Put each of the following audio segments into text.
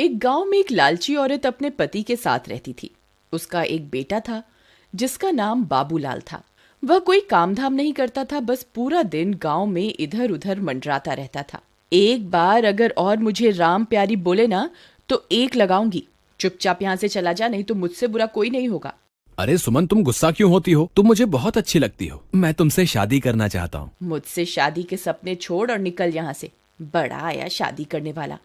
एक गांव में एक लालची औरत अपने पति के साथ रहती थी। उसका एक बेटा था जिसका नाम बाबूलाल था। वह कोई काम धाम नहीं करता था, बस पूरा दिन गांव में इधर उधर मंडराता रहता था। एक बार अगर और मुझे राम प्यारी बोले ना तो एक लगाऊंगी। चुपचाप यहाँ से चला जा, नहीं तो मुझसे बुरा कोई नहीं होगा। अरे सुमन, तुम गुस्सा क्यों होती हो? तुम मुझे बहुत अच्छी लगती हो। मैं तुमसे शादी करना चाहता हूँ। मुझसे शादी के सपने छोड़ और निकल यहाँ से। बड़ा आया शादी करने वाला।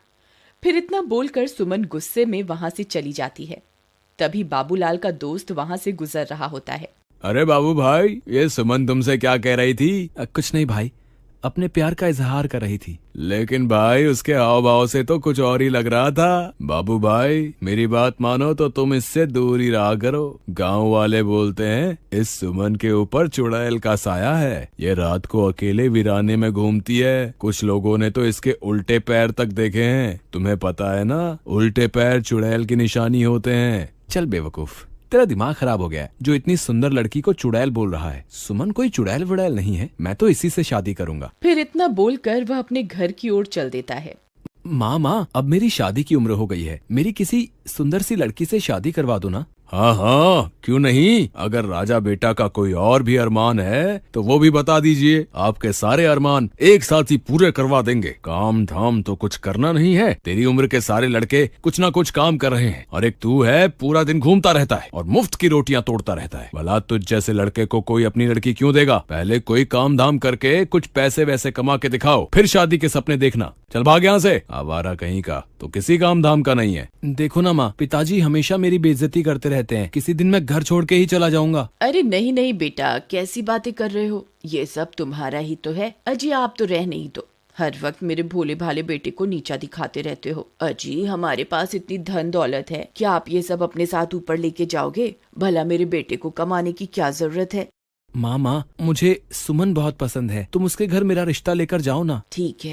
फिर इतना बोलकर सुमन गुस्से में वहां से चली जाती है। तभी बाबूलाल का दोस्त वहां से गुजर रहा होता है। अरे बाबू भाई, ये सुमन तुमसे क्या कह रही थी? कुछ नहीं भाई, अपने प्यार का इजहार कर रही थी। लेकिन भाई उसके हाव भाव से तो कुछ और ही लग रहा था। बाबू भाई, मेरी बात मानो तो तुम इससे दूर ही रहा करो। गांव वाले बोलते हैं इस सुमन के ऊपर चुड़ैल का साया है। ये रात को अकेले वीराने में घूमती है। कुछ लोगों ने तो इसके उल्टे पैर तक देखे हैं। तुम्हें पता है ना, उल्टे पैर चुड़ैल की निशानी होते हैं। चल बेवकूफ, तेरा दिमाग खराब हो गया है जो इतनी सुंदर लड़की को चुड़ैल बोल रहा है। सुमन कोई चुड़ैल वुड़ैल नहीं है, मैं तो इसी से शादी करूंगा। फिर इतना बोलकर वह अपने घर की ओर चल देता है। माँ, अब मेरी शादी की उम्र हो गई है। मेरी किसी सुंदर सी लड़की से शादी करवा दो ना। हाँ हाँ, क्यों नहीं। अगर राजा बेटा का कोई और भी अरमान है तो वो भी बता दीजिए। आपके सारे अरमान एक साथ ही पूरे करवा देंगे। काम धाम तो कुछ करना नहीं है। तेरी उम्र के सारे लड़के कुछ ना कुछ काम कर रहे हैं और एक तू है, पूरा दिन घूमता रहता है और मुफ्त की रोटियां तोड़ता रहता है। भला तुझ जैसे लड़के को कोई अपनी लड़की क्यों देगा? पहले कोई काम धाम करके कुछ पैसे वैसे कमा के दिखाओ, फिर शादी के सपने देखना। चल भाग यहाँ से, आवारा कहीं का, तो किसी काम धाम का नहीं है। देखो ना माँ, पिताजी हमेशा मेरी बेइज्जती करते रहते हैं। किसी दिन मैं घर छोड़ के ही चला जाऊंगा। अरे नहीं नहीं बेटा, कैसी बातें कर रहे हो? ये सब तुम्हारा ही तो है। अजी आप तो रह नहीं दो। हर वक्त मेरे भोले भाले बेटे को नीचा दिखाते रहते हो। अजी हमारे पास इतनी धन दौलत है, क्या आप ये सब अपने साथ ऊपर लेके जाओगे? भला मेरे बेटे को कमाने की क्या जरूरत है? माँ, मुझे सुमन बहुत पसंद है। तुम उसके घर मेरा रिश्ता लेकर जाओ ना। ठीक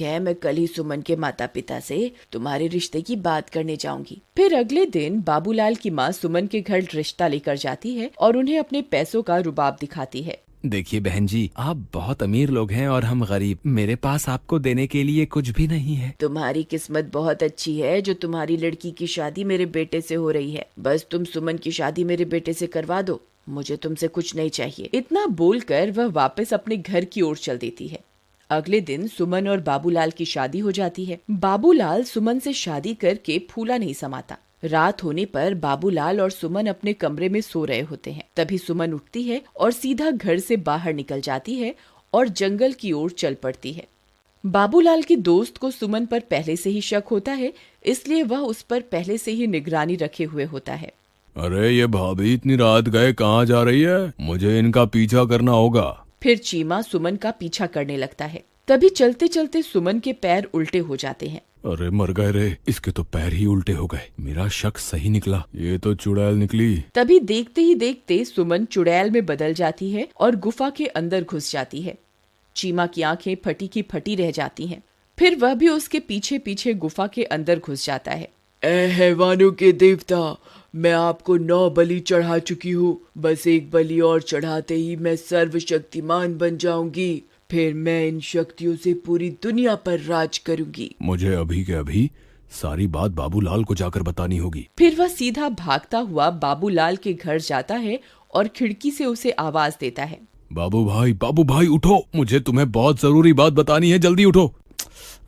है, मैं कल ही सुमन के माता पिता से तुम्हारे रिश्ते की बात करने जाऊंगी। फिर अगले दिन बाबूलाल की माँ सुमन के घर रिश्ता लेकर जाती है और उन्हें अपने पैसों का रुबाब दिखाती है। देखिए बहन जी, आप बहुत अमीर लोग हैं और हम गरीब। मेरे पास आपको देने के लिए कुछ भी नहीं है। तुम्हारी किस्मत बहुत अच्छी है जो तुम्हारी लड़की की शादी मेरे बेटे से हो रही है। बस तुम सुमन की शादी मेरे बेटे से करवा दो, मुझे तुमसे कुछ नहीं चाहिए। इतना बोलकर वह वापस अपने घर की ओर चल देती है। अगले दिन सुमन और बाबूलाल की शादी हो जाती है। बाबूलाल सुमन से शादी करके फूला नहीं समाता। रात होने पर बाबूलाल और सुमन अपने कमरे में सो रहे होते हैं। तभी सुमन उठती है और सीधा घर से बाहर निकल जाती है और जंगल की ओर चल पड़ती है। बाबूलाल के दोस्त को सुमन पर पहले से ही शक होता है, इसलिए वह उस पर पहले से ही निगरानी रखे हुए होता है। अरे ये भाभी इतनी रात गए कहाँ जा रही है? मुझे इनका पीछा करना होगा। फिर चीमा सुमन का पीछा करने लगता है। तभी चलते चलते सुमन के पैर उल्टे हो जाते हैं। अरे मर गए रे, इसके तो पैर ही उल्टे हो गए। मेरा शक सही निकला, ये तो चुड़ैल निकली। तभी देखते ही देखते सुमन चुड़ैल में बदल जाती है और गुफा के अंदर घुस जाती है। चीमा की आंखें फटी की फटी रह जाती हैं। फिर वह भी उसके पीछे पीछे गुफा के अंदर घुस जाता है। ए हैवानों के देवता, मैं आपको 9 बलि चढ़ा चुकी हूँ। बस एक बलि और चढ़ाते ही मैं सर्वशक्तिमान बन जाऊंगी। फिर मैं इन शक्तियों से पूरी दुनिया पर राज करूंगी। मुझे अभी के अभी सारी बात बाबूलाल को जाकर बतानी होगी। फिर वह सीधा भागता हुआ बाबूलाल के घर जाता है और खिड़की से उसे आवाज देता है। बाबू भाई उठो, मुझे तुम्हें बहुत जरूरी बात बतानी है, जल्दी उठो।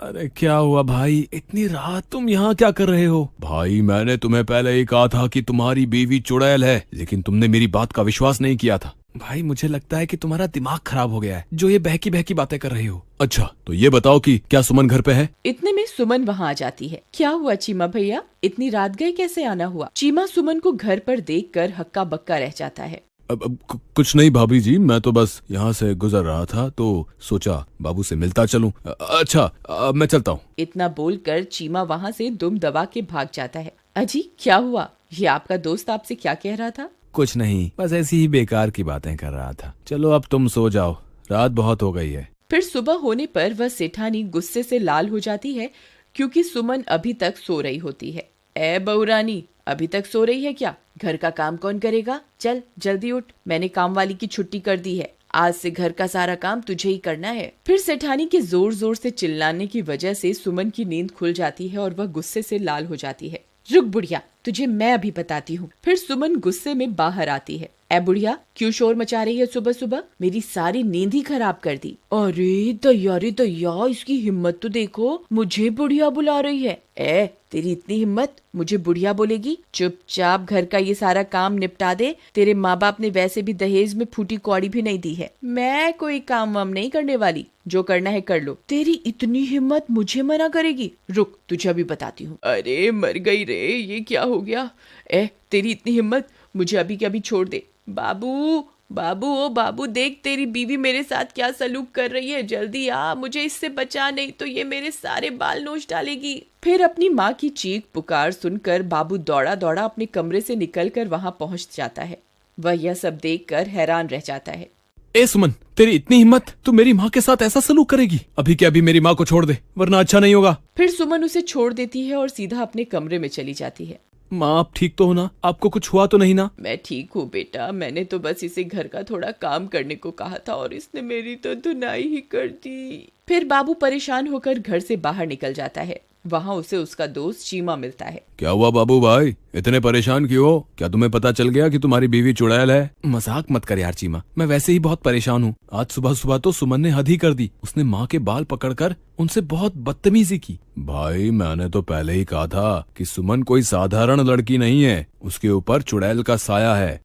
अरे क्या हुआ भाई, इतनी रात तुम यहाँ क्या कर रहे हो? भाई मैंने तुम्हें पहले ही कहा था कि तुम्हारी बीवी चुड़ैल है, लेकिन तुमने मेरी बात का विश्वास नहीं किया था। भाई मुझे लगता है कि तुम्हारा दिमाग खराब हो गया है, जो ये बहकी बहकी बातें कर रहे हो। अच्छा तो ये बताओ कि क्या सुमन घर पे है? इतने में सुमन वहाँ आ जाती है। क्या हुआ चीमा भैया, इतनी रात गए कैसे आना हुआ? चीमा सुमन को घर पर देखकर हक्का बक्का रह जाता है। अब कुछ नहीं भाभी जी, मैं तो बस यहाँ से गुजर रहा था तो सोचा बाबू से मिलता चलूं। अच्छा अब मैं चलता हूँ। इतना बोलकर चीमा वहाँ से दुम दबा के भाग जाता है। अजी क्या हुआ, ये आपका दोस्त आपसे क्या कह रहा था? कुछ नहीं, बस ऐसी ही बेकार की बातें कर रहा था। चलो अब तुम सो जाओ, रात बहुत हो गई है। फिर सुबह होने पर वह सेठानी गुस्से से लाल हो जाती है क्योंकि सुमन अभी तक सो रही होती है। ए बहुरानी, अभी तक सो रही है क्या? घर का काम कौन करेगा? चल जल्दी उठ, मैंने काम वाली की छुट्टी कर दी है, आज से घर का सारा काम तुझे ही करना है। फिर सेठानी के जोर जोर से चिल्लाने की वजह से सुमन की नींद खुल जाती है और वह गुस्से से लाल हो जाती है। रुक बुढ़िया, तुझे मैं अभी बताती हूँ। फिर सुमन गुस्से में बाहर आती है। ए बुढ़िया, क्यों शोर मचा रही है सुबह सुबह? मेरी सारी नींद ही खराब कर दी। अरे दैया, इसकी हिम्मत तो देखो, मुझे बुढ़िया बुला रही है। ए, तेरी इतनी हिम्मत, मुझे बुढ़िया बोलेगी? चुपचाप घर का ये सारा काम निपटा दे। तेरे माँ बाप ने वैसे भी दहेज में फूटी कौड़ी भी नहीं दी है। मैं कोई काम वाम नहीं करने वाली, जो करना है कर लो। तेरी इतनी हिम्मत मुझे मना करेगी? रुक, तुझे अभी बताती हूँ। अरे मर गई रे, ये क्या हो गया? तेरी इतनी हिम्मत, मुझे अभी के अभी छोड़ दे। बाबू बाबू, ओ बाबू, देख तेरी बीवी मेरे साथ क्या सलूक कर रही है। जल्दी आ, मुझे इससे बचा, नहीं तो ये मेरे सारे बाल नोच डालेगी। फिर अपनी माँ की चीख पुकार सुनकर बाबू दौड़ा दौड़ा अपने कमरे से निकलकर वहां पहुंच जाता है। वह यह सब देखकर हैरान रह जाता है। ए सुमन, तेरी इतनी हिम्मत, तू मेरी माँ के साथ ऐसा सलूक करेगी? अभी के अभी मेरी माँ को छोड़ दे, वरना अच्छा नहीं होगा। फिर सुमन उसे छोड़ देती है और सीधा अपने कमरे में चली जाती है। माँ, आप ठीक तो हो ना? आपको कुछ हुआ तो नहीं ना? मैं ठीक हूँ बेटा, मैंने तो बस इसे घर का थोड़ा काम करने को कहा था और इसने मेरी तो धुनाई ही कर दी। फिर बाबू परेशान होकर घर से बाहर निकल जाता है। वहाँ उसे उसका दोस्त चीमा मिलता है। क्या हुआ बाबू भाई, इतने परेशान क्यों हो? क्या तुम्हें पता चल गया कि तुम्हारी बीवी चुड़ैल है? मजाक मत कर यार चीमा, मैं वैसे ही बहुत परेशान हूँ। आज सुबह सुबह तो सुमन ने हद ही कर दी। उसने माँ के बाल पकड़कर उनसे बहुत बदतमीजी की। भाई, मैंने तो पहले ही कहा था कि सुमन कोई साधारण लड़की नहीं है, उसके ऊपर चुड़ैल का साया है।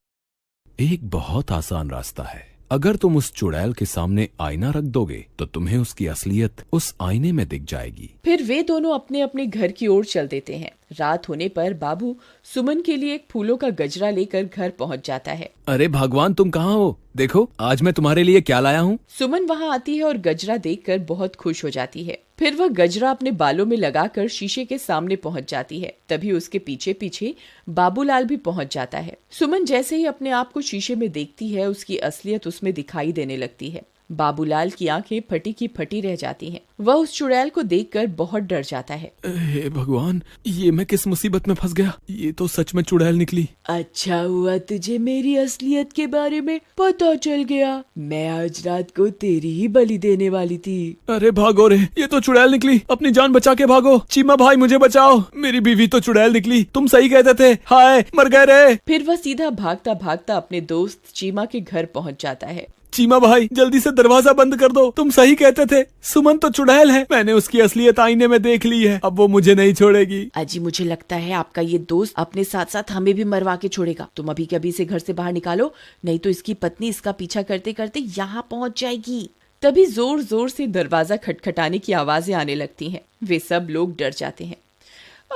एक बहुत आसान रास्ता है। अगर तुम उस चुड़ैल के सामने आईना रख दोगे तो तुम्हें उसकी असलियत उस आईने में दिख जाएगी। फिर वे दोनों अपने अपने घर की ओर चल देते हैं। रात होने पर बाबू सुमन के लिए एक फूलों का गजरा लेकर घर पहुंच जाता है। अरे भगवान, तुम कहाँ हो? देखो आज मैं तुम्हारे लिए क्या लाया हूँ। सुमन वहाँ आती है और गजरा देखकर बहुत खुश हो जाती है। फिर वह गजरा अपने बालों में लगाकर शीशे के सामने पहुंच जाती है। तभी उसके पीछे पीछे बाबूलाल भी पहुंच जाता है। सुमन जैसे ही अपने आप को शीशे में देखती है, उसकी असलियत उसमें दिखाई देने लगती है। बाबूलाल की आंखें फटी की फटी रह जाती हैं। वह उस चुड़ैल को देखकर बहुत डर जाता है। हे भगवान, ये मैं किस मुसीबत में फंस गया? ये तो सच में चुड़ैल निकली। अच्छा हुआ तुझे मेरी असलियत के बारे में पता चल गया। मैं आज रात को तेरी ही बलि देने वाली थी। अरे भागो रे, ये तो चुड़ैल निकली। अपनी जान बचा के भागो। चीमा भाई, मुझे बचाओ, मेरी बीवी तो चुड़ैल निकली। तुम सही कहते थे। हाय, मर गए रे। फिर वह सीधा भागता भागता अपने दोस्त चीमा के घर पहुंच जाता है। चीमा भाई, जल्दी से दरवाजा बंद कर दो। तुम सही कहते थे, सुमन तो चुड़ैल है। मैंने उसकी असलियत आईने में देख ली है। अब वो मुझे नहीं छोड़ेगी। अजी, मुझे लगता है आपका ये दोस्त अपने साथ साथ हमें भी मरवा के छोड़ेगा। तुम अभी के अभी से घर से बाहर निकालो, नहीं तो इसकी पत्नी इसका पीछा करते करते यहाँ पहुँच जाएगी। तभी जोर जोर से दरवाजा खटखटाने की आवाजें आने लगती हैं। वे सब लोग डर जाते हैं।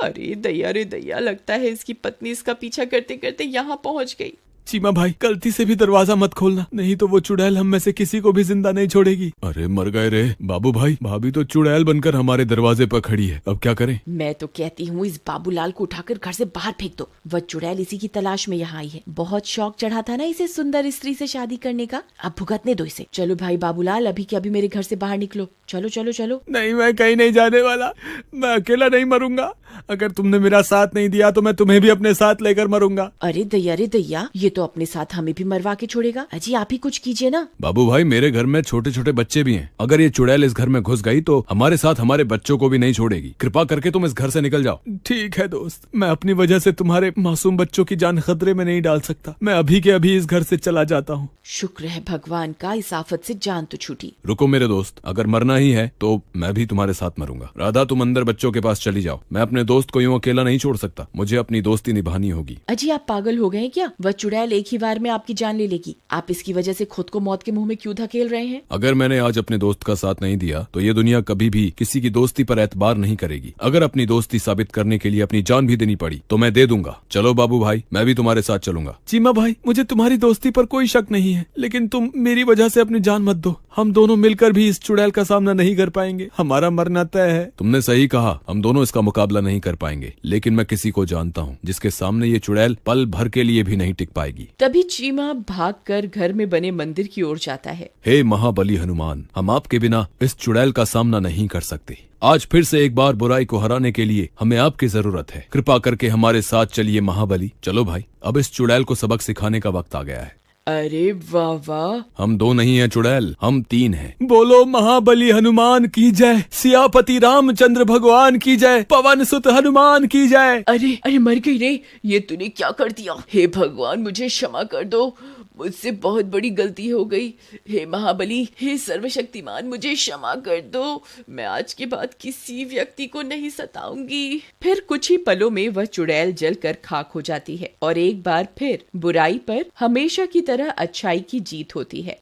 अरे दैया रे दैया, लगता है इसकी पत्नी इसका पीछा करते करते यहाँ पहुँच गई। चीमा भाई, गलती से भी दरवाजा मत खोलना, नहीं तो वो चुड़ैल हम में से किसी को भी जिंदा नहीं छोड़ेगी। अरे मर गए रे। बाबू भाई, भाभी तो चुड़ैल बनकर हमारे दरवाजे पर खड़ी है, अब क्या करें? मैं तो कहती हूँ इस बाबूलाल को उठाकर घर से बाहर फेंक दो। वह चुड़ैल इसी की तलाश में यहाँ आई है। बहुत शौक चढ़ा था ना इसे सुंदर स्त्री से शादी करने का, अब भुगतने दो इसे। चलो भाई बाबूलाल, अभी के अभी मेरे घर से बाहर निकलो। चलो चलो चलो। नहीं, मैं कहीं नहीं जाने वाला। मैं अकेला नहीं मरूंगा। अगर तुमने मेरा साथ नहीं दिया तो मैं तुम्हें भी अपने साथ लेकर मरूंगा। अरे दैया, ये तो अपने साथ हमें भी मरवा के छोड़ेगा। अजी, आप ही कुछ कीजिए ना। बाबू भाई, मेरे घर में छोटे छोटे बच्चे भी हैं। अगर ये चुड़ैल इस घर में घुस गई तो हमारे साथ हमारे बच्चों को भी नहीं छोड़ेगी। कृपा करके तुम इस घर से निकल जाओ। ठीक है दोस्त, मैं अपनी वजह से तुम्हारे मासूम बच्चों की जान खतरे में नहीं डाल सकता। मैं अभी के अभी इस घर से चला जाता हूँ। शुक्र है भगवान का, इस आफत से जान तो छूटी। रुको मेरे दोस्त, अगर मरना ही है तो मैं भी तुम्हारे साथ मरूंगा। राधा, तुम अंदर बच्चों के पास चली जाओ। मैं अपने दोस्त को यूं अकेला नहीं छोड़ सकता। मुझे अपनी दोस्ती निभानी होगी। अजी, आप पागल हो गए हैं क्या? वह चुड़ैल एक ही बार में आपकी जान ले लेगी। आप इसकी वजह से खुद को मौत के मुंह में क्यों धकेल रहे हैं? अगर मैंने आज अपने दोस्त का साथ नहीं दिया तो ये दुनिया कभी भी किसी की दोस्ती पर एतबार नहीं करेगी। अगर अपनी दोस्ती साबित करने के लिए अपनी जान भी देनी पड़ी तो मैं दे दूंगा। चलो बाबू भाई, मैं भी तुम्हारे साथ चलूंगा। चीमा भाई, मुझे तुम्हारी दोस्ती पर कोई शक नहीं है, लेकिन तुम मेरी वजह से अपनी जान मत दो। हम दोनों मिलकर भी इस चुड़ैल का सामना नहीं कर पाएंगे। हमारा मरना तय है। तुमने सही कहा, हम दोनों इसका मुकाबला नहीं कर पाएंगे, लेकिन मैं किसी को जानता हूँ जिसके सामने ये चुड़ैल पल भर के लिए भी नहीं टिक पाएगी। तभी चीमा भागकर घर में बने मंदिर की ओर जाता है। हे महाबली हनुमान, हम आपके बिना इस चुड़ैल का सामना नहीं कर सकते। आज फिर से एक बार बुराई को हराने के लिए हमें आपकी जरूरत है। कृपा करके हमारे साथ चलिए महाबली। चलो भाई, अब इस चुड़ैल को सबक सिखाने का वक्त आ गया है। अरे वाह वाह। हम 2 नहीं हैं चुड़ैल, हम 3 हैं। बोलो महाबली हनुमान की जय, सियापति रामचंद्र भगवान की जय, पवन सुत हनुमान की जय। अरे अरे मर गई रे, ये तूने क्या कर दिया। हे भगवान मुझे क्षमा कर दो, मुझसे बहुत बड़ी गलती हो गई। हे महाबली, हे सर्वशक्तिमान, मुझे क्षमा कर दो। मैं आज के बाद किसी व्यक्ति को नहीं सताऊंगी। फिर कुछ ही पलों में वह चुड़ैल जलकर खाक हो जाती है और एक बार फिर बुराई पर हमेशा की तरह अच्छाई की जीत होती है।